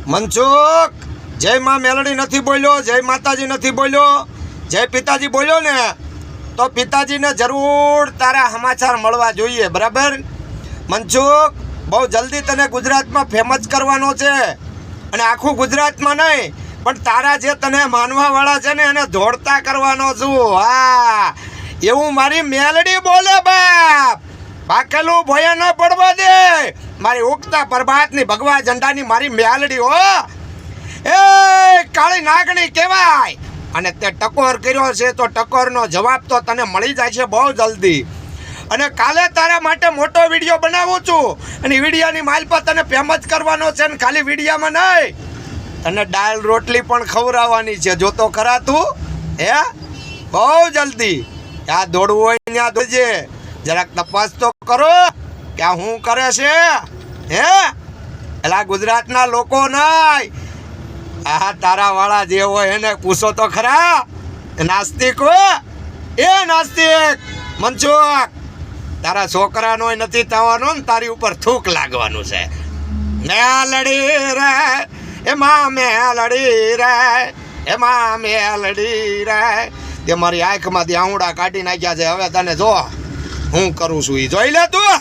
મનસુખ, જય માં મેલડી નથી બોલ્યો, જય માતાજી નથી બોલ્યો, જય પિતાજી બોલ્યો ને તો પિતાજીને જરૂર તારા સમાચાર મળવા જોઈએ, બરાબર? મનસુખ, બહુ જલ્દી તને ગુજરાતમાં ફેમસ કરવાનો છે, અને આખું ગુજરાતમાં નહીં પણ તારા જે તને માનવાવાળા છે ને એને દોડતા કરવાનો છું. હા, એવું મારી મેલડી બોલે બાપ. પાકેલું ભોયા ન પડવા દે મારી ઉગતા પ્રભાતની ભગવા ઝંડાની મારી મેલડી હો. એ કાળી નાગણી કહેવાય, અને તે ટકોર કર્યો છે તો ટકોરનો જવાબ તો તને મળી જાય છે બહુ જલ્દી. અને કાલે તારા માટે મોટો વિડીયો બનાવું છું, અને વિડીયાની માલ પર તને ફેમસ કરવાનો છે, ને ખાલી વિડીયામાં નહીં, તને દાળ રોટલી પણ ખવડાવવાની છે. જોતો ખરા તું? હે, બહુ જલ્દી. આ દોડવું હોય ત્યાં દોડજે, જરાક તપાસ તો કરો કે આ શું કરે છે. હે, એટલે ગુજરાતના લોકો નહીં, આ તારા વાળા જે હોય એને પૂછો તો ખરા. નાસ્તિક હો, એ નાસ્તિક. મનસુખ, તારા છોકરાનો નથી થવાનો ને તારી ઉપર થૂક લાગવાનું છે. મેલડી રે એમાં મેલડી રે, એમાં મેલડી રે. તે મારી આંખમાંથી આંવડા કાઢી નાખ્યા છે. હવે તને જો હું કરું છું એ જોઈ લે તું.